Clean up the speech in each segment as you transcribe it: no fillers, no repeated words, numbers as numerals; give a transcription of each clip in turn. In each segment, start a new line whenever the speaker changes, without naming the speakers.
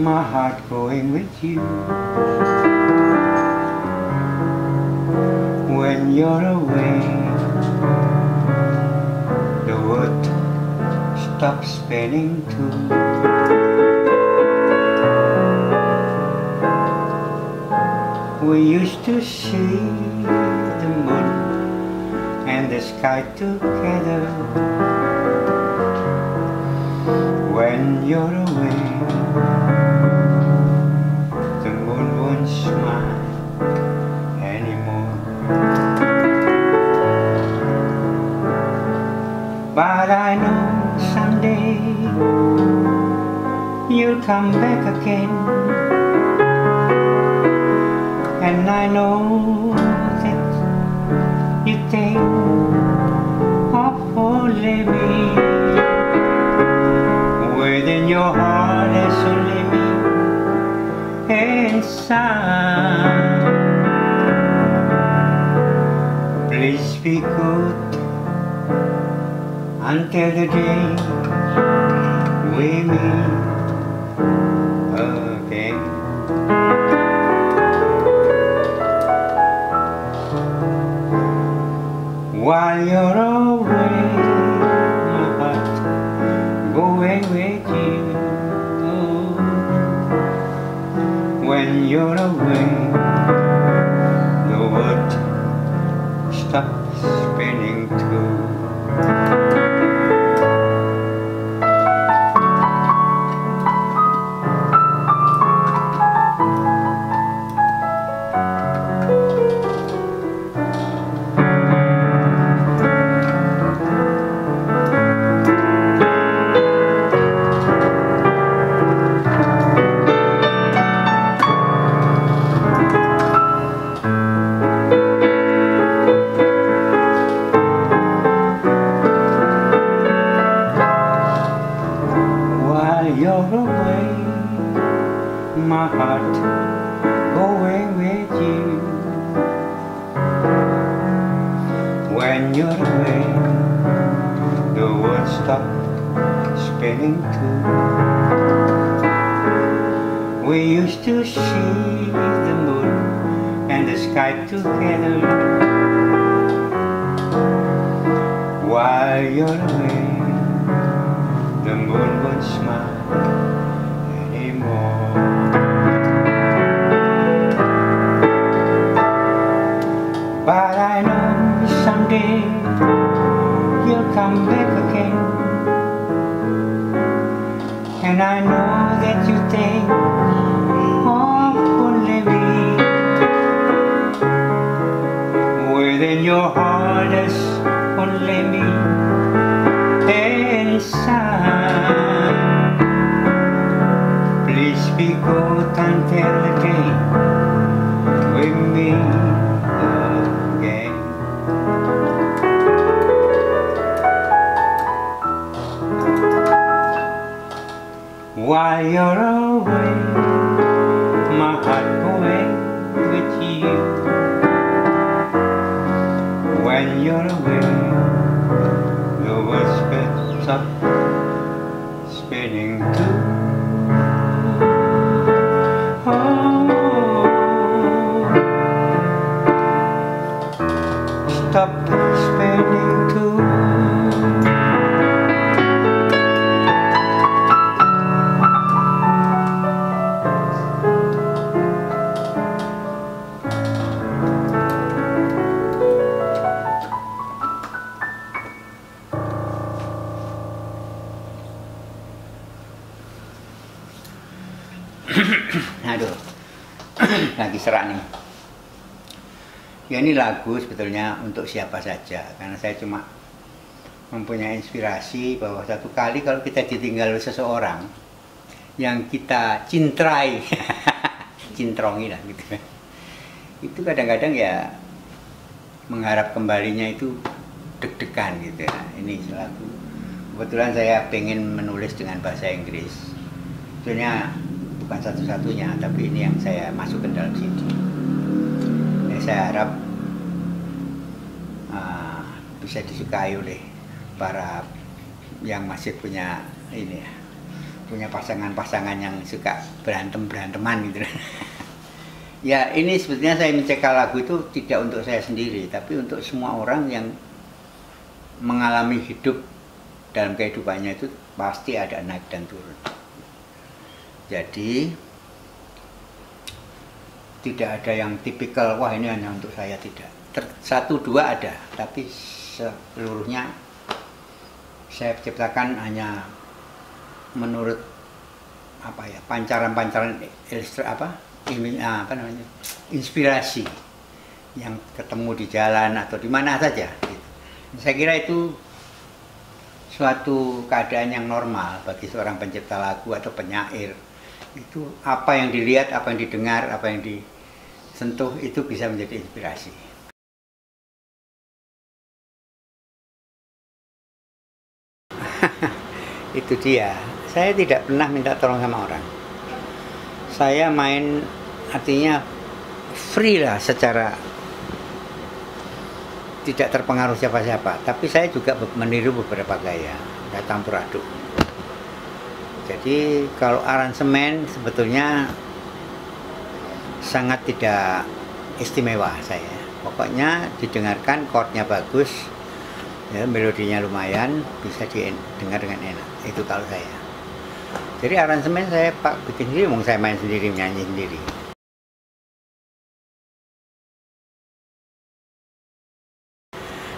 my heart going with you. When you're away, the world stops spinning too. We used to see the moon and the sky together. When you're away, the moon won't smile anymore. But I know someday you'll come back again, and I know that you think of only me. Within your heart there's only me inside. Please be good until the day we meet again. While you're away, my heart going with you. When you're away, the world stops spinning too. You're away, my heart going with you. When you're away, the world stops spinning too. We used to see the moon and the sky together. While you're away, the moon won't smile anymore. But I know someday you'll come back again, and I know that you think of only me. Within your heart there's only me inside. Please be good until the day we meet again. While you're away, my heart going with you. When you're away, the world stops spinning too. Stop spinning too. Aduh, lagi serak nih. Ya ini lagu sebetulnya untuk siapa saja, karena saya cuma mempunyai inspirasi bahwa satu kali kalau kita ditinggal oleh seseorang yang kita cintrai, cintrongi lah gitu, itu kadang-kadang ya mengharap kembalinya itu deg-degan gitu ya. Ini lagu kebetulan saya pengen menulis dengan bahasa Inggris, sebetulnya bukan satu-satunya, tapi ini yang saya masukkan dalam CD. Saya harap bisa disukai oleh para yang masih punya ini ya, punya pasangan-pasangan yang suka beranteman gitu. Ya ini sebetulnya saya menciptakan lagu itu tidak untuk saya sendiri, tapi untuk semua orang yang mengalami hidup dalam kehidupannya itu pasti ada naik dan turun. Jadi tidak ada yang tipikal, wah ini hanya untuk saya, tidak. Satu dua ada, tapi seluruhnya saya ciptakan hanya menurut apa ya, pancaran-pancaran inspirasi yang ketemu di jalan atau di mana saja gitu. Saya kira itu suatu keadaan yang normal bagi seorang pencipta lagu atau penyair. Itu apa yang dilihat, apa yang didengar, apa yang disentuh itu bisa menjadi inspirasi. Itu dia. Saya tidak pernah minta tolong sama orang. Saya main artinya free lah, secara tidak terpengaruh siapa-siapa. Tapi saya juga meniru beberapa gaya, saya campur aduk. Jadi kalau aransemen sebetulnya sangat tidak istimewa saya. Pokoknya didengarkan, chordnya bagus, ya, melodinya lumayan, bisa didengar dengan enak. Itu kalau saya. Jadi aransemen saya bikin sendiri, mau saya main sendiri, nyanyi sendiri.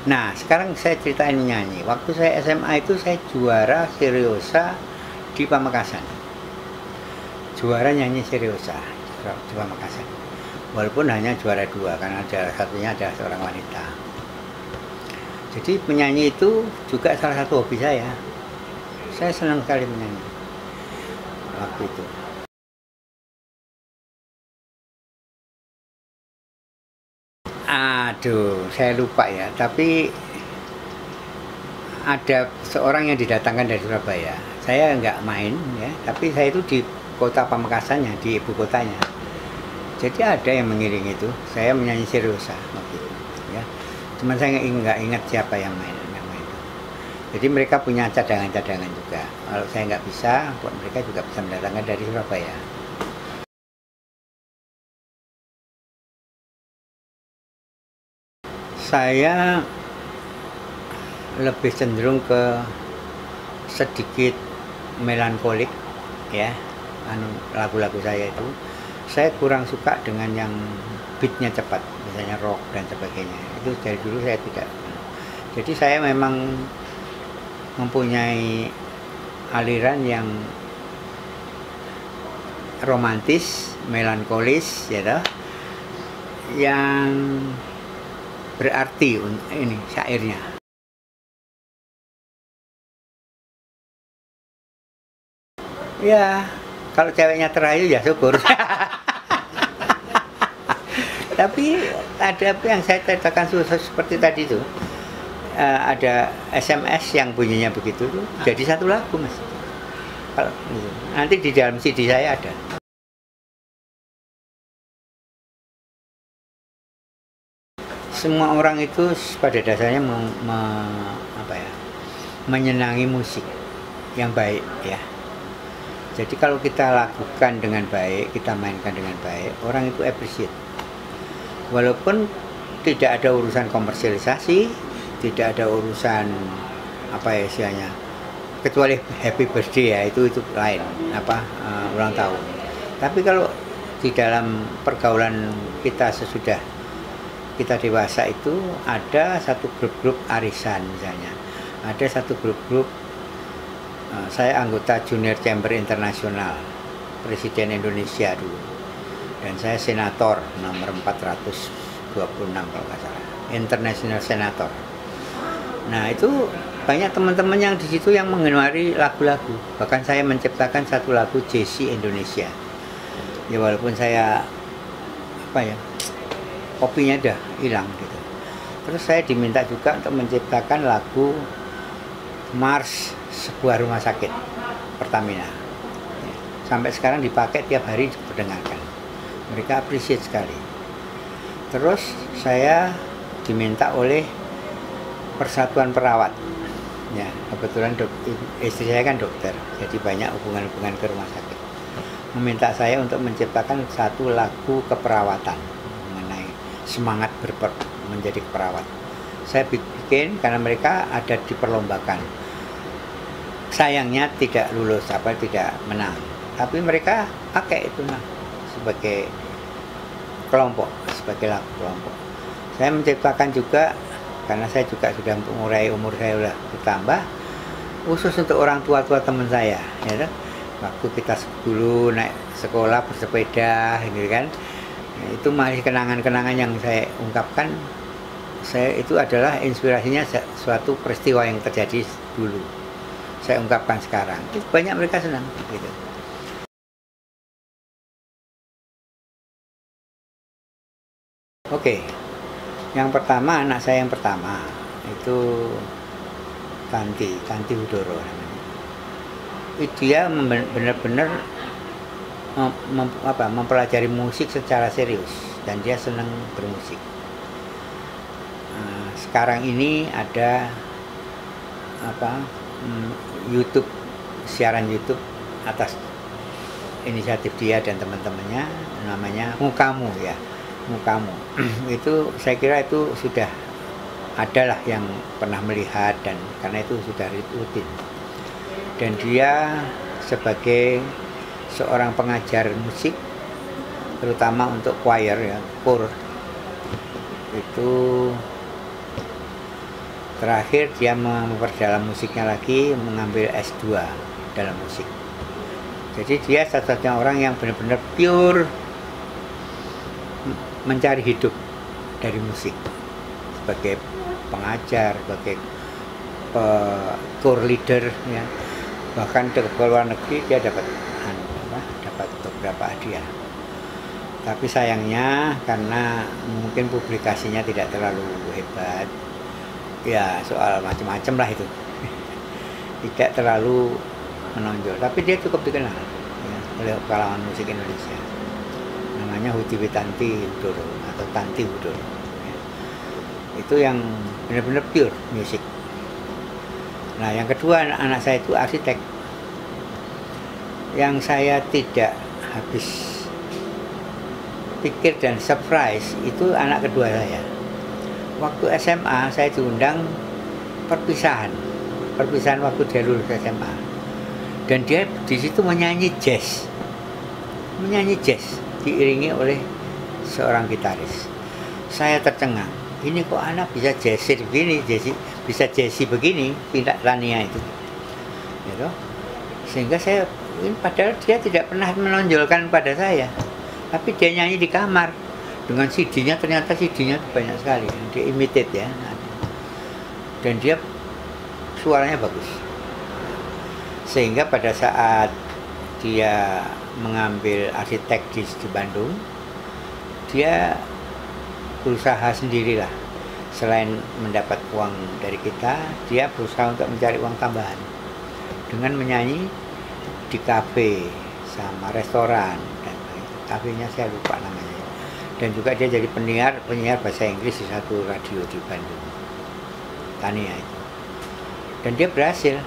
Nah, sekarang saya ceritain nyanyi. Waktu saya SMA itu saya juara seriosa di Pamekasan. Juara nyanyi seriosa di Pamekasan. Walaupun hanya juara 2, karena satunya adalah seorang wanita. Jadi menyanyi itu juga salah satu hobi saya. Saya senang sekali menyanyi waktu itu. Aduh, saya lupa ya. Tapi ada seorang yang didatangkan dari Surabaya. Saya nggak main ya, tapi saya itu di kota Pamekasannya, di ibu kotanya. Jadi ada yang mengiringi itu. Saya menyanyi seriosa waktu itu. Ya. Cuman saya nggak ingat siapa yang main. Jadi mereka punya cadangan-cadangan juga. Kalau saya nggak bisa, buat mereka juga bisa mendatangkan dari Surabaya. Saya lebih cenderung ke sedikit melankolik, ya, lagu-lagu saya itu. Saya kurang suka dengan yang beatnya cepat, misalnya rock dan sebagainya. Itu dari dulu saya tidak. Jadi saya memang mempunyai aliran yang romantis, melankolis, ya toh, yang berarti ini syairnya. Ya, kalau ceweknya terayu ya syukur. Tapi ada yang saya ceritakan seperti tadi itu. Ada SMS yang bunyinya begitu tuh, jadi satu lagu mas. Kalau nanti di dalam CD saya ada. Semua orang itu pada dasarnya menyenangi musik yang baik ya. Jadi kalau kita lakukan dengan baik, kita mainkan dengan baik, orang itu appreciate. Walaupun tidak ada urusan komersialisasi, tidak ada urusan apa ya istilahnya, kecuali happy birthday ya, itu lain, ulang tahun. Tapi kalau di dalam pergaulan kita sesudah kita dewasa itu ada satu grup-grup arisan misalnya, ada satu grup-grup, saya anggota Junior Chamber Internasional, Presiden Indonesia dulu, dan saya senator nomor 426 kalau nggak salah, International Senator. Nah itu banyak teman-teman yang di situ yang mengemari lagu-lagu. Bahkan saya menciptakan satu lagu Jesi Indonesia. Ya walaupun saya kopinya udah hilang gitu. Terus saya diminta juga untuk menciptakan lagu Mars Sebuah Rumah Sakit Pertamina. Sampai sekarang dipakai tiap hari diperdengarkan. Mereka appreciate sekali. Terus saya diminta oleh Persatuan Perawat, Ya, kebetulan istri saya kan dokter, jadi banyak hubungan-hubungan ke rumah sakit. Meminta saya untuk menciptakan satu lagu keperawatan mengenai semangat menjadi perawat. Saya bikin karena mereka ada diperlombakan. Sayangnya tidak lulus, tidak menang. Tapi mereka pakai itu sebagai kelompok, sebagai lagu kelompok. Saya menciptakan juga karena saya juga sudah mengurai umur saya sudah bertambah, khusus untuk orang tua teman saya, ya kan? Waktu kita dulu naik sekolah bersepeda, gitu kan? Nah, itu masih kenangan-kenangan yang saya ungkapkan. Saya itu adalah inspirasinya suatu peristiwa yang terjadi dulu. Saya ungkapkan sekarang. Itu banyak mereka senang, gitu. Oke. Yang pertama, anak saya yang pertama itu Tanti Hudoro namanya. Dia benar-benar mempelajari musik secara serius dan dia senang bermusik. Sekarang ini ada YouTube, siaran YouTube atas inisiatif dia dan teman-temannya, namanya Mukamu ya. Mukamu itu saya kira itu sudah adalah yang pernah melihat, dan karena itu sudah rutin. Dan dia sebagai seorang pengajar musik, terutama untuk choir ya, kor, itu terakhir dia memperdalam musiknya lagi, mengambil S2 dalam musik. Jadi dia satu-satunya orang yang benar-benar pure mencari hidup dari musik, sebagai pengajar, sebagai tour leader ya. Bahkan ke luar negeri dia dapat beberapa hadiah. Tapi sayangnya karena mungkin publikasinya tidak terlalu hebat ya, soal macam-macam lah itu tidak terlalu menonjol, tapi dia cukup dikenal ya, oleh kalangan musik Indonesia. Namanya Tanti Hudoro atau Tanti Hudoro ya. Itu yang benar-benar pure musik. Nah, yang kedua anak saya itu arsitek. Yang saya tidak habis pikir dan surprise itu anak kedua saya. Waktu SMA saya diundang perpisahan waktu dia lulus SMA, dan dia di situ menyanyi jazz diiringi oleh seorang gitaris. Saya tercengang, ini kok anak bisa jazzy begini, bisa jazzy begini, tindak Tania itu gitu. Sehingga saya, padahal dia tidak pernah menonjolkan pada saya, tapi dia nyanyi di kamar dengan CD-nya, ternyata CD-nya banyak sekali, dia imitate ya, dan dia suaranya bagus. Sehingga pada saat dia mengambil arsitek di Bandung, dia berusaha sendirilah. Selain mendapat uang dari kita, dia berusaha untuk mencari uang tambahan dengan menyanyi di kafe sama restoran, dan kafenya saya lupa namanya. Dan juga dia jadi penyiar bahasa Inggris di satu radio di Bandung, Tania itu. Dan dia berhasil.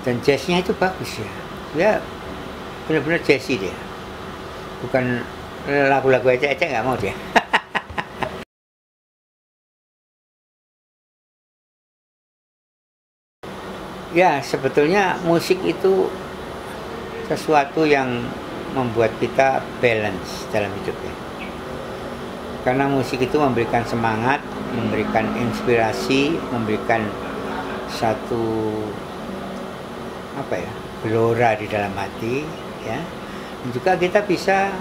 Dan jazznya itu bagus ya. Dia benar-benar jazzy dia. Bukan lagu-lagu ecek-ecek, nggak mau dia. Ya, sebetulnya musik itu sesuatu yang membuat kita balance dalam hidupnya. Karena musik itu memberikan semangat, memberikan inspirasi, memberikan satu gelora di dalam hati ya. Dan juga kita bisa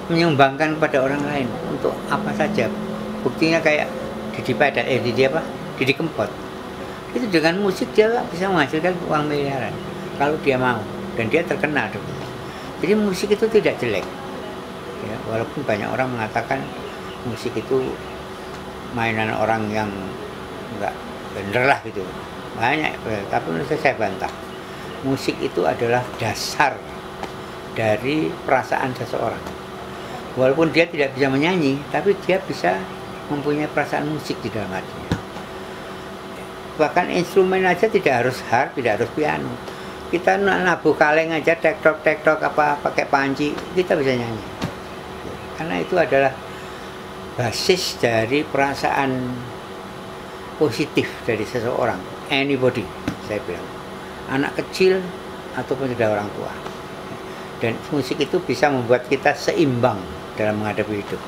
menyumbangkan kepada orang lain untuk apa saja. Buktinya kayak Didi Kempot. Itu dengan musik dia bisa menghasilkan uang miliaran kalau dia mau, dan dia terkenal. Jadi musik itu tidak jelek ya, walaupun banyak orang mengatakan musik itu mainan orang yang enggak bener lah gitu, banyak. Tapi menurut saya bantah. Musik itu adalah dasar dari perasaan seseorang. Walaupun dia tidak bisa menyanyi, tapi dia bisa mempunyai perasaan musik di dalam hatinya. Bahkan instrumen aja tidak harus harp, tidak harus piano. Kita nabuh kaleng aja, tektok apa pakai panci, kita bisa nyanyi. Karena itu adalah basis dari perasaan positif dari seseorang, anybody, saya bilang, anak kecil ataupun sudah orang tua. Dan musik itu bisa membuat kita seimbang dalam menghadapi hidup.